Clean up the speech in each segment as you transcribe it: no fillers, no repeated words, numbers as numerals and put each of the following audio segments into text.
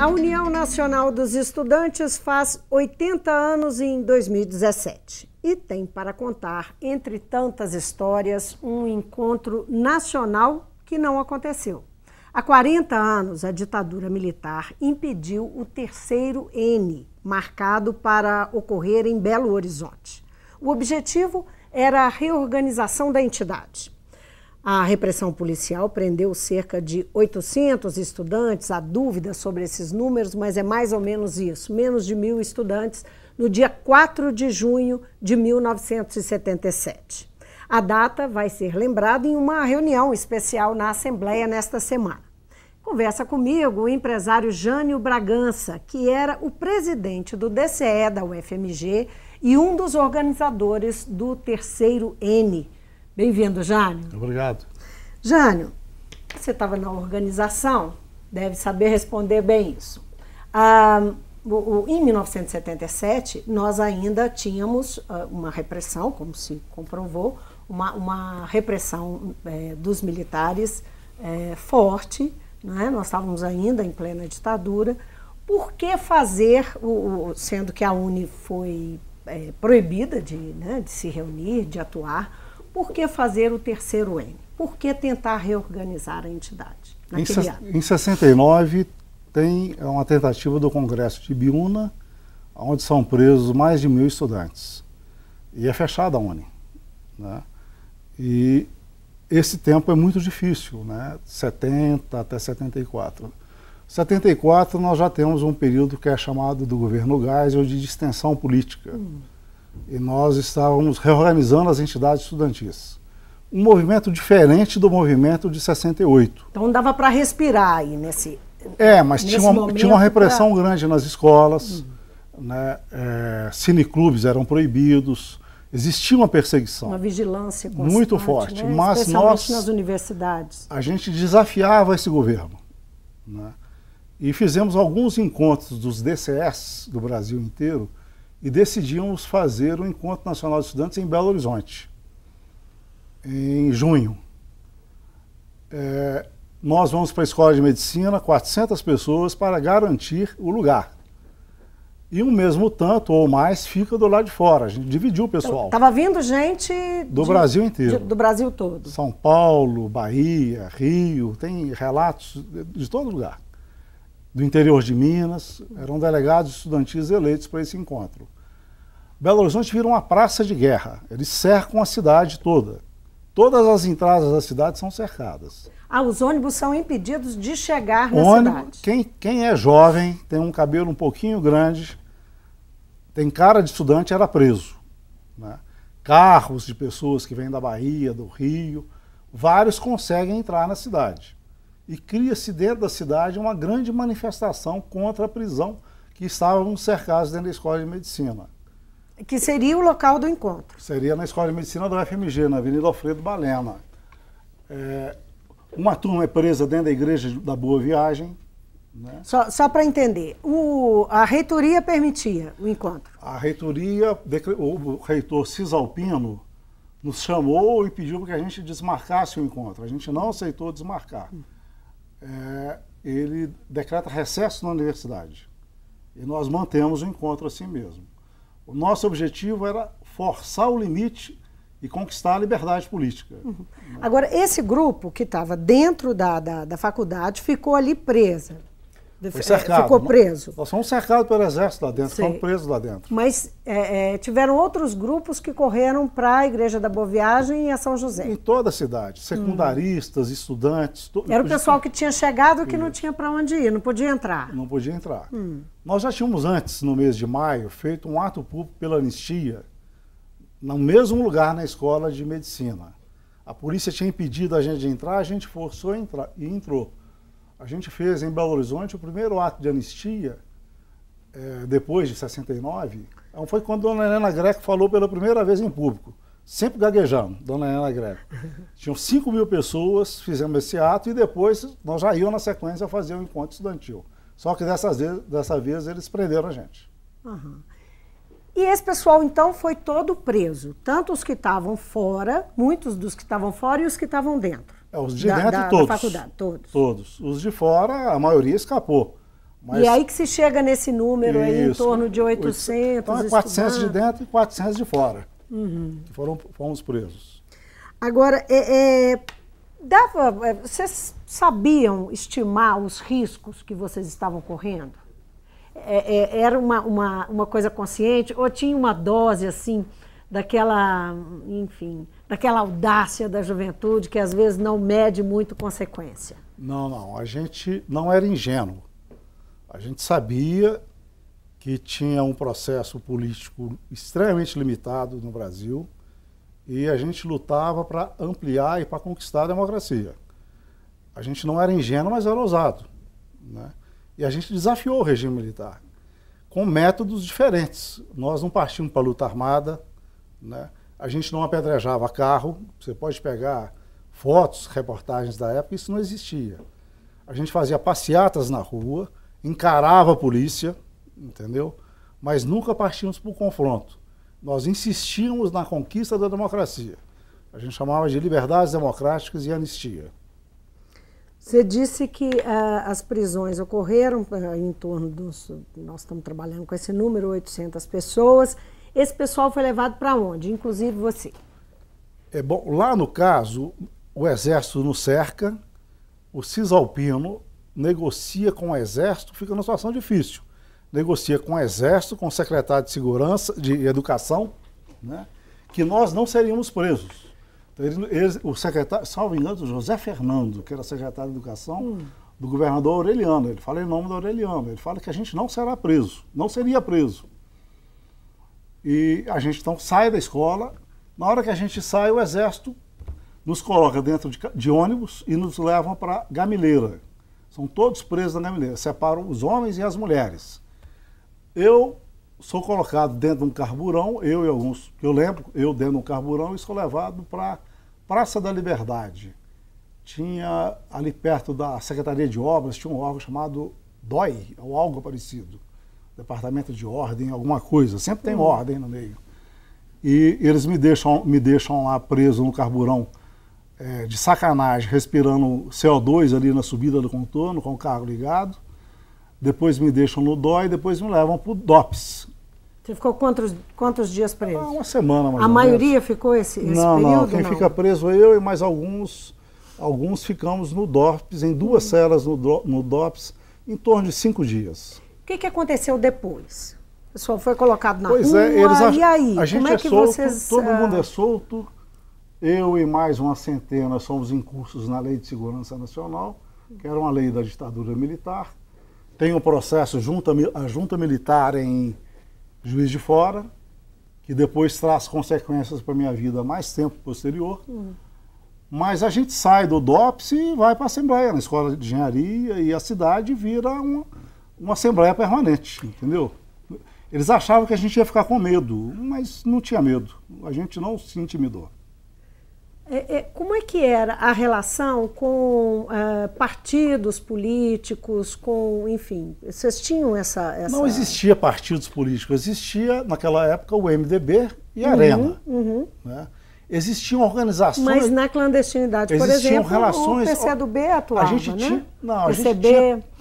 A União Nacional dos Estudantes faz 80 anos em 2017 e tem para contar, entre tantas histórias, um encontro nacional que não aconteceu. Há 40 anos, a ditadura militar impediu o terceiro N, marcado para ocorrer em Belo Horizonte. O objetivo era a reorganização da entidade. A repressão policial prendeu cerca de 800 estudantes, há dúvidas sobre esses números, mas é mais ou menos isso, menos de 1.000 estudantes, no dia 4 de junho de 1977. A data vai ser lembrada em uma reunião especial na Assembleia nesta semana. Conversa comigo o empresário Jânio Bragança, que era o presidente do DCE da UFMG e um dos organizadores do terceiro N. Bem-vindo, Jânio. Obrigado. Jânio, você estava na organização, deve saber responder bem isso. Em 1977, nós ainda tínhamos uma repressão, como se comprovou, uma repressão dos militares forte, né? Nós estávamos ainda em plena ditadura. Por que fazer, sendo que a UNE foi proibida de se reunir, de atuar, por que fazer o terceiro N? Por que tentar reorganizar a entidade naquele ano? Em 69, tem uma tentativa do Congresso de Ibiúna, onde são presos mais de 1.000 estudantes. E é fechada a UNE, né? E esse tempo é muito difícil, né? 70 até 74. 74 nós já temos um período que é chamado do governo Geisel de distensão política. E nós estávamos reorganizando as entidades estudantis. Um movimento diferente do movimento de 68. Então dava para respirar aí nesse mas tinha uma repressão grande nas escolas, né? Cineclubes eram proibidos, existia uma perseguição. Uma vigilância constante, muito forte, né? mas especialmente nas universidades. A gente desafiava esse governo, né? E fizemos alguns encontros dos DCEs do Brasil inteiro, e decidimos fazer o Encontro Nacional de Estudantes em Belo Horizonte, em junho. Nós vamos para a Escola de Medicina, 400 pessoas, para garantir o lugar. E o mesmo tanto ou mais fica do lado de fora, a gente dividiu o pessoal. Estava vindo gente do Brasil inteiro. Do Brasil todo. São Paulo, Bahia, Rio, tem relatos de todo lugar. Do interior de Minas, eram delegados estudantis eleitos para esse encontro. Belo Horizonte vira uma praça de guerra, eles cercam a cidade toda. Todas as entradas da cidade são cercadas. Os ônibus são impedidos de chegar na cidade. Quem é jovem, tem um cabelo um pouquinho grande, tem cara de estudante, era preso, né? Carros de pessoas que vêm da Bahia, do Rio, vários conseguem entrar na cidade. E cria-se dentro da cidade uma grande manifestação contra a prisão que estavam cercados dentro da Escola de Medicina. Que seria o local do encontro. Seria na Escola de Medicina da UFMG, na Avenida Alfredo Balena. Uma turma é presa dentro da Igreja da Boa Viagem, né? Só para entender, a reitoria permitia o encontro? A reitoria, o reitor Cisalpino nos chamou e pediu que a gente desmarcasse o encontro. A gente não aceitou desmarcar. Ele decreta recesso na universidade. E nós mantemos o encontro assim mesmo. O nosso objetivo era forçar o limite e conquistar a liberdade política. Agora, esse grupo que estava dentro da faculdade ficou ali presa. Foi cercado. Ficou preso. Nós fomos cercados pelo exército lá dentro, fomos presos lá dentro. Mas tiveram outros grupos que correram para a Igreja da Boa Viagem e a São José. Em toda a cidade, secundaristas, estudantes. Era o pessoal que tinha chegado que não tinha para onde ir, não podia entrar. Não podia entrar. Nós já tínhamos antes, no mês de maio, feito um ato público pela anistia, no mesmo lugar na Escola de Medicina. A polícia tinha impedido a gente de entrar, a gente forçou a entrar e entrou. A gente fez em Belo Horizonte o primeiro ato de anistia, depois de 69, foi quando Dona Helena Greco falou pela primeira vez em público, sempre gaguejando, Dona Helena Greco. Tinham 5.000 pessoas, fizemos esse ato e depois nós já íamos na sequência fazer o encontro estudantil. Só que dessa vez eles prenderam a gente. E esse pessoal, então, foi todo preso, tanto os que estavam fora, muitos dos que estavam fora e os que estavam dentro. Os de dentro todos. Da faculdade, todos. Todos. Os de fora, a maioria escapou. E aí que se chega nesse número aí, em torno de 800 Então é 400 de dentro e 400 de fora, que fomos presos. Agora, vocês sabiam estimar os riscos que vocês estavam correndo? Era uma coisa consciente ou tinha uma dose assim daquela, enfim, daquela audácia da juventude que às vezes não mede muito consequência? Não, a gente não era ingênuo. A gente sabia que tinha um processo político extremamente limitado no Brasil e a gente lutava para ampliar e para conquistar a democracia. A gente não era ingênuo, mas era ousado, né? E a gente desafiou o regime militar com métodos diferentes. Nós não partimos para a luta armada, né? A gente não apedrejava carro. Você pode pegar fotos, reportagens da época, isso não existia. A gente fazia passeatas na rua, encarava a polícia, entendeu? Mas nunca partimos para o confronto. Nós insistíamos na conquista da democracia. A gente chamava de liberdades democráticas e anistia. Você disse que as prisões ocorreram em torno dos... Nós estamos trabalhando com esse número, 800 pessoas. Esse pessoal foi levado para onde? Inclusive você. Bom, lá no caso, o Exército nos cerca, o Cisalpino negocia com o Exército, fica numa situação difícil. Negocia com o Exército, com o secretário de Segurança, de Educação, né, que nós não seríamos presos. Então, o secretário, salvo engano, José Fernando, que era secretário de Educação do governador Aureliano, ele fala em nome do Aureliano, ele fala que a gente não será preso, não seria preso. E a gente então sai da escola, na hora que a gente sai, o Exército nos coloca dentro de ônibus e nos levam para Gamileira. São todos presos na Gamileira, separam os homens e as mulheres. Eu sou colocado dentro de um carburão, eu e alguns, que eu lembro, eu dentro de um carburão e sou levado para Praça da Liberdade. Tinha ali perto da Secretaria de Obras, tinha um órgão chamado DOI, ou algo parecido. Departamento de Ordem, alguma coisa, sempre tem ordem no meio. E eles me deixam lá preso no carburão de sacanagem, respirando CO2 ali na subida do contorno, com o carro ligado. Depois me deixam no DOI, depois me levam para o DOPS. Você ficou quantos dias preso? Uma semana, mais A maioria ficou esse período? Não, quem fica preso eu e mais alguns ficamos no DOPS, em 2 celas no DOPS, em torno de 5 dias. O que aconteceu depois? O pessoal foi colocado na rua, e aí? A gente como é que solto, vocês... todo mundo é solto, eu e mais uma centena somos incursos na Lei de Segurança Nacional, que era uma lei da ditadura militar. Tem um processo a junta militar em Juiz de Fora, que depois traz consequências para a minha vida mais tempo posterior. Mas a gente sai do DOPS e vai para a Assembleia, na Escola de Engenharia, e a cidade vira uma Assembleia permanente, entendeu? Eles achavam que a gente ia ficar com medo, mas não tinha medo. A gente não se intimidou. Como é que era a relação com partidos políticos, enfim, vocês tinham essa... Não existia partidos políticos, existia naquela época o MDB e a Arena. Né? Existiam organizações... Mas na clandestinidade, por exemplo, relações, o PCdoB atuava,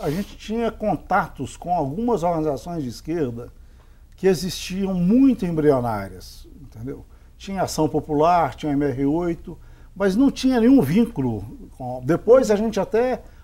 a gente tinha contatos com algumas organizações de esquerda que existiam muito embrionárias, entendeu? Tinha Ação Popular, tinha MR8, mas não tinha nenhum vínculo. Depois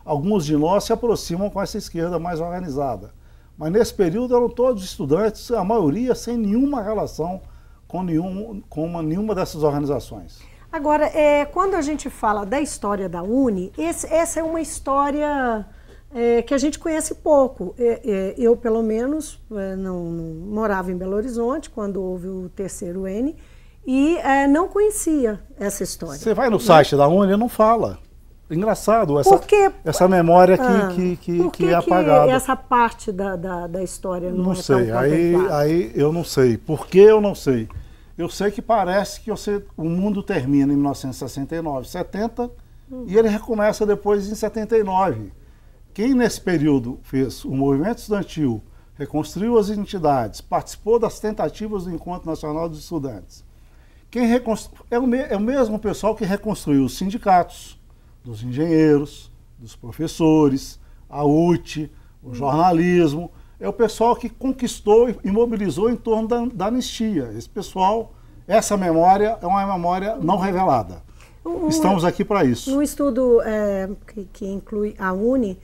alguns de nós se aproximam com essa esquerda mais organizada. Mas nesse período eram todos estudantes, a maioria sem nenhuma relação com nenhuma dessas organizações. Agora, quando a gente fala da história da UNE, essa é uma história que a gente conhece pouco. Eu, pelo menos, não morava em Belo Horizonte quando houve o terceiro N, e não conhecia essa história. Você vai no site da UNE e não fala. Engraçado, essa memória que é apagada. Essa parte da história não sei, aí eu não sei. Por que eu não sei? Eu sei que parece que o mundo termina em 1969, 70, e ele recomeça depois em 79. Quem nesse período fez o movimento estudantil, reconstruiu as entidades, participou das tentativas do Encontro Nacional dos Estudantes, é o mesmo pessoal que reconstruiu os sindicatos, dos engenheiros, dos professores, a UT, o jornalismo, é o pessoal que conquistou e mobilizou em torno da anistia. Esse pessoal, essa memória é uma memória não revelada. Estamos aqui para isso. Um estudo que inclui a UNE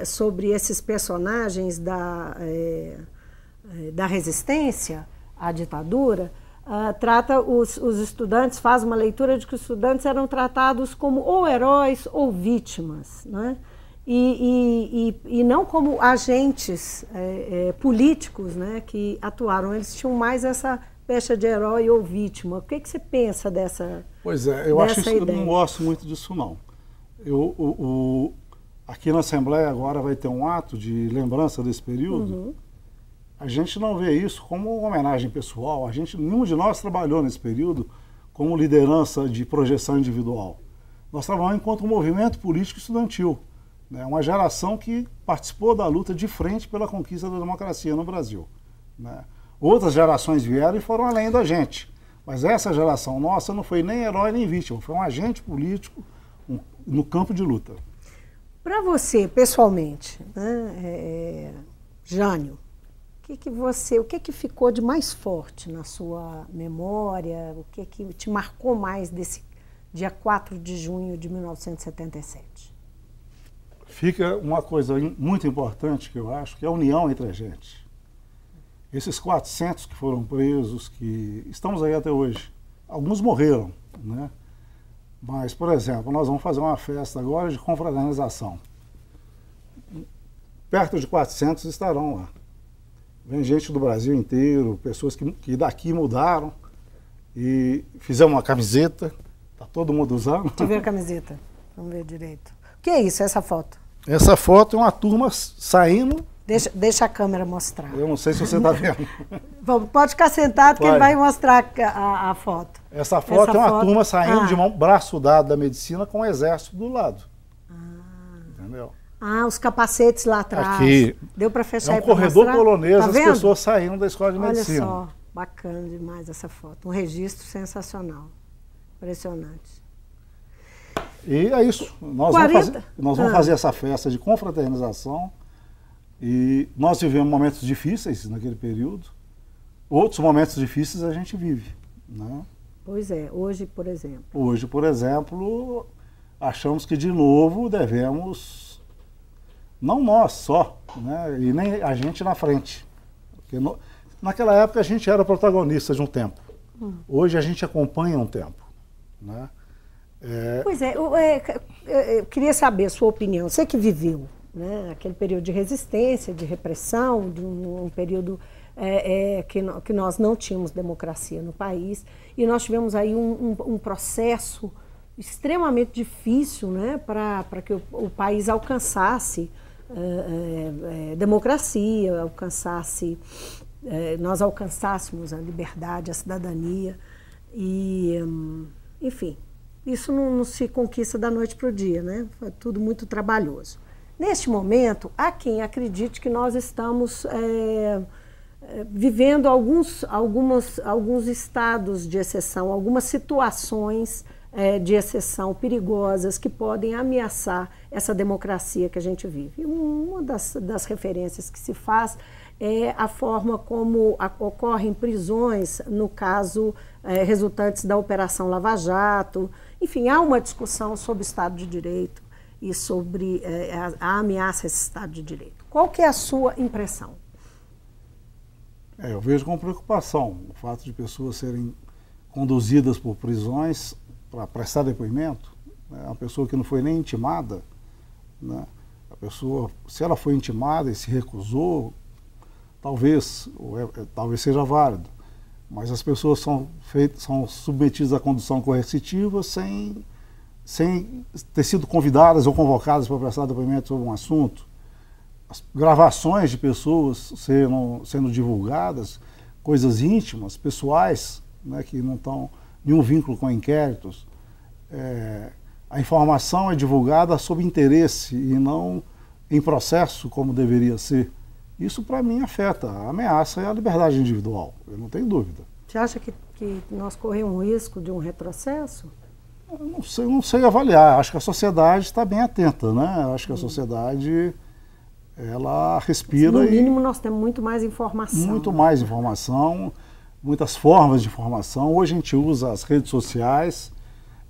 sobre esses personagens da resistência à ditadura, trata os estudantes, faz uma leitura de que os estudantes eram tratados como ou heróis ou vítimas, né? E não como agentes políticos, né, que atuaram. Eles tinham mais essa pecha de herói ou vítima. O que você pensa dessa Pois é, eu acho isso, ideia? eu não gosto muito disso, não. Aqui na Assembleia agora vai ter um ato de lembrança desse período. Uhum. A gente não vê isso como uma homenagem pessoal. Nenhum de nós trabalhou nesse período como liderança de projeção individual. Nós trabalhamos enquanto um movimento político estudantil. Uma geração que participou da luta de frente pela conquista da democracia no Brasil. Outras gerações vieram e foram além da gente. Mas essa geração nossa não foi nem herói nem vítima, foi um agente político no campo de luta. Para você, pessoalmente, né, Jânio, o que ficou de mais forte na sua memória? O que te marcou mais desse dia 4 de junho de 1977? Fica uma coisa muito importante que eu acho, que é a união entre a gente. Esses 400 que foram presos, que estamos aí até hoje, alguns morreram, né? Mas, por exemplo, nós vamos fazer uma festa agora de confraternização. Perto de 400 estarão lá. Vem gente do Brasil inteiro, pessoas que daqui mudaram e fizemos uma camiseta, está todo mundo usando. Deixa eu ver a camiseta, vamos ver direito. O que é isso, essa foto? Essa foto é uma turma saindo. Deixa a câmera mostrar. Eu não sei se você está vendo. Pode ficar sentado que ele vai mostrar a foto. Essa foto é uma turma saindo de braço dado da medicina com o exército do lado. Entendeu? Os capacetes lá atrás. Aqui. Deu para fechar aí para mostrar? É um corredor polonês, tá as pessoas saindo da escola de medicina. Olha só, bacana demais essa foto. Um registro sensacional. Impressionante. E é isso. Nós vamos fazer essa festa de confraternização. E nós vivemos momentos difíceis naquele período. Outros momentos difíceis a gente vive, né? Pois é, hoje, por exemplo. Hoje, por exemplo, achamos que de novo devemos, não nós só, né? E nem a gente na frente. Porque naquela época a gente era protagonista de um tempo. Hoje a gente acompanha um tempo, né? Pois é, eu queria saber a sua opinião. Você que viveu, né, aquele período de resistência, de repressão, de um período que nós não tínhamos democracia no país, e nós tivemos aí um processo extremamente difícil, né, para que o país alcançasse democracia, nós alcançássemos a liberdade, a cidadania, e, enfim, isso não se conquista da noite para o dia, né? Foi tudo muito trabalhoso. Neste momento, há quem acredite que nós estamos vivendo alguns estados de exceção, algumas situações de exceção perigosas que podem ameaçar essa democracia que a gente vive. E uma das referências que se faz é a forma como ocorrem prisões, no caso, resultantes da Operação Lava Jato. Enfim, há uma discussão sobre o Estado de Direito e sobre a ameaça a esse Estado de Direito. Qual que é a sua impressão? Eu vejo com preocupação o fato de pessoas serem conduzidas por prisões para prestar depoimento. Uma pessoa que não foi nem intimada, né? A pessoa, se ela foi intimada e se recusou, talvez seja válido. Mas as pessoas são submetidas à condução coercitiva sem ter sido convidadas ou convocadas para prestar depoimento sobre um assunto. As gravações de pessoas sendo divulgadas, coisas íntimas, pessoais, né, que não estão nenhum vínculo com inquéritos. A informação é divulgada sob interesse e não em processo como deveria ser. Isso, para mim, afeta. A ameaça é a liberdade individual, eu não tenho dúvida. Você acha que nós corremos um risco de um retrocesso? Eu não sei avaliar. Acho que a sociedade está bem atenta, né? Acho que a sociedade ela respira. No mínimo, nós temos muito mais informação. Muito mais informação, muitas formas de informação. Hoje a gente usa as redes sociais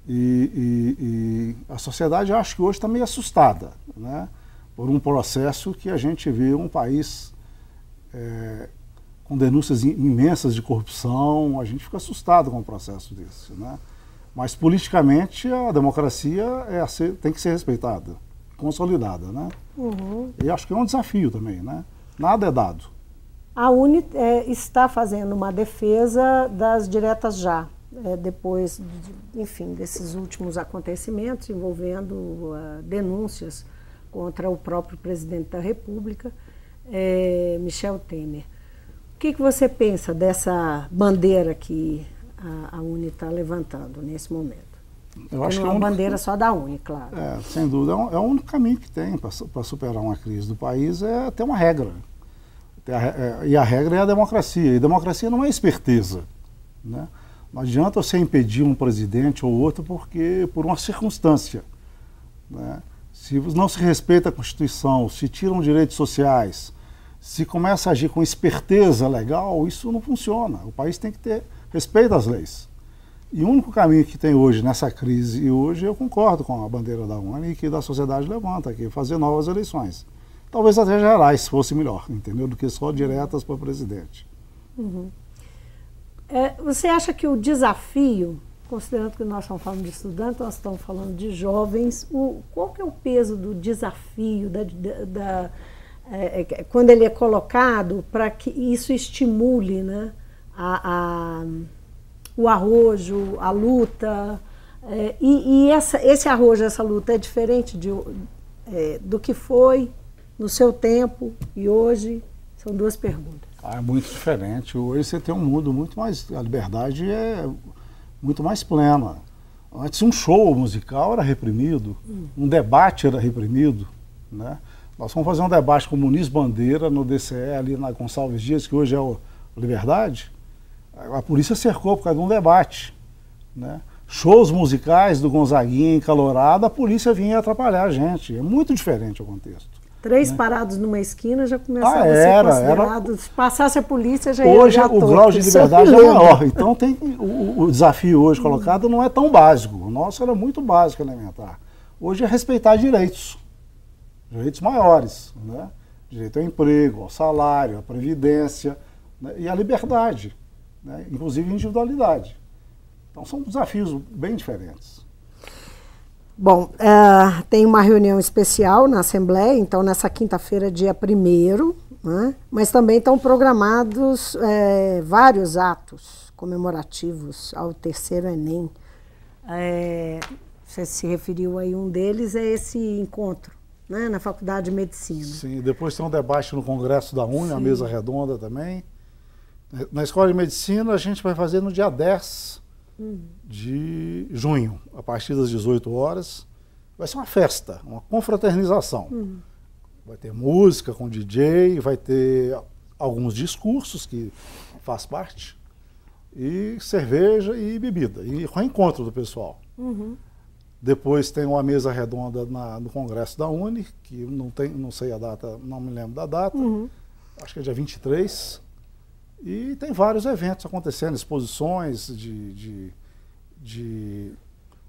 e a sociedade, eu acho que hoje está meio assustada, né, por um processo que a gente vê um país com denúncias imensas de corrupção. A gente fica assustado com um processo desse, né? Mas politicamente a democracia tem que ser respeitada, consolidada, né? Uhum. E acho que é um desafio também, né? Nada é dado. A UNE está fazendo uma defesa das diretas já, depois, enfim, desses últimos acontecimentos envolvendo denúncias contra o próprio presidente da República, Michel Temer. O que você pensa dessa bandeira que a UNE está levantando nesse momento? Eu acho que é uma bandeira só da UNE, claro. Sem dúvida. É o único caminho que tem para superar uma crise do país, é ter uma regra. E a regra é a democracia. E democracia não é esperteza, né? Não adianta você impedir um presidente ou outro por uma circunstância, né? Se não se respeita a Constituição, se tiram direitos sociais, se começa a agir com esperteza legal, isso não funciona. O país tem que ter respeito às leis. E o único caminho que tem hoje nessa crise, e hoje eu concordo com a bandeira da UNE e que da sociedade levanta aqui, fazer novas eleições. Talvez até gerais fosse melhor, entendeu? Do que só diretas para o presidente. Uhum. Você acha que o desafio, considerando que nós estamos falando de estudantes, nós estamos falando de jovens, qual que é o peso do desafio, quando ele é colocado, para que isso estimule, né, o arrojo, a luta, esse arrojo, essa luta é diferente do que foi no seu tempo e hoje? São duas perguntas. É muito diferente. Hoje você tem um mundo muito mais... A liberdade é muito mais plena. Antes um show musical era reprimido, um debate era reprimido, né? Nós fomos fazer um debate com o Muniz Bandeira no DCE, ali na Gonçalves Dias, que hoje é o Liberdade. A polícia cercou por causa de um debate, né? Shows musicais do Gonzaguinha encalorado, a polícia vinha atrapalhar a gente. É muito diferente o contexto. 3 parados numa esquina já começava a ser considerado. Se passasse a polícia, já ia. Hoje o grau de liberdade é maior. Então o desafio hoje colocado não é tão básico. O nosso era muito básico, elementar. Hoje é respeitar direitos. Direitos maiores, né? Direito ao emprego, ao salário, à previdência, né? E à liberdade, né? Inclusive individualidade. Então são desafios bem diferentes. Bom, tem uma reunião especial na Assembleia, então nessa quinta-feira, dia 1º, né? Mas também estão programados vários atos comemorativos ao terceiro Enem. Você se referiu aí, um deles é esse encontro, né, na Faculdade de Medicina. Sim, depois tem um debate no Congresso da UNE, a mesa redonda também. Na Escola de Medicina a gente vai fazer no dia 10 de junho, a partir das 18 horas. Vai ser uma festa, uma confraternização. Vai ter música com DJ, vai ter alguns discursos que faz parte, e cerveja e bebida, e reencontro do pessoal. Depois tem uma mesa redonda no Congresso da UNE, que não sei a data, não me lembro da data, acho que é dia 23. E tem vários eventos acontecendo, exposições de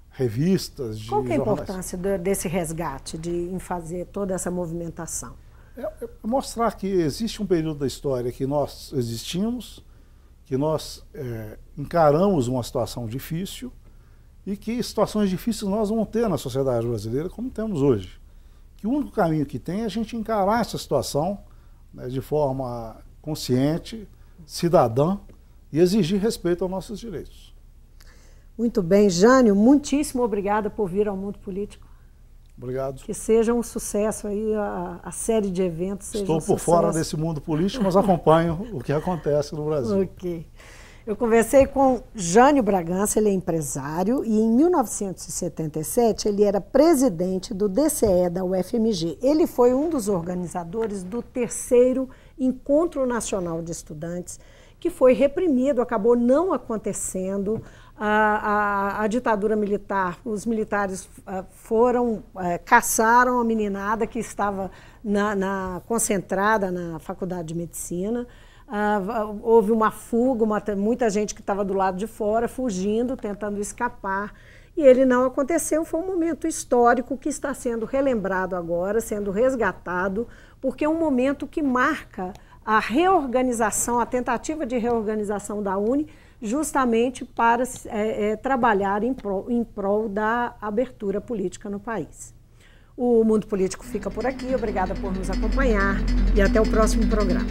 revistas, de Qual que é a jornais. importância desse resgate, em fazer toda essa movimentação? É mostrar que existe um período da história que nós existimos, que nós encaramos uma situação difícil, e que situações difíceis nós vamos ter na sociedade brasileira, como temos hoje. Que o único caminho que tem é a gente encarar essa situação, né, de forma consciente, cidadã, e exigir respeito aos nossos direitos. Muito bem, Jânio, muitíssimo obrigada por vir ao Mundo Político. Obrigado. Que seja um sucesso aí, a série de eventos seja Estou por fora desse mundo político, mas acompanho o que acontece no Brasil. Ok. Eu conversei com Jânio Bragança, ele é empresário, e em 1977 ele era presidente do DCE da UFMG. Ele foi um dos organizadores do 3º Encontro Nacional de Estudantes, que foi reprimido, acabou não acontecendo a ditadura militar, os militares caçaram a meninada que estava concentrada na Faculdade de Medicina. Houve uma fuga, muita gente que estava do lado de fora fugindo, tentando escapar, e ele não aconteceu. Foi um momento histórico que está sendo relembrado agora, sendo resgatado, porque é um momento que marca a reorganização, a tentativa de reorganização da UNE, justamente para trabalhar em prol da abertura política no país. O Mundo Político fica por aqui. Obrigada por nos acompanhar e até o próximo programa.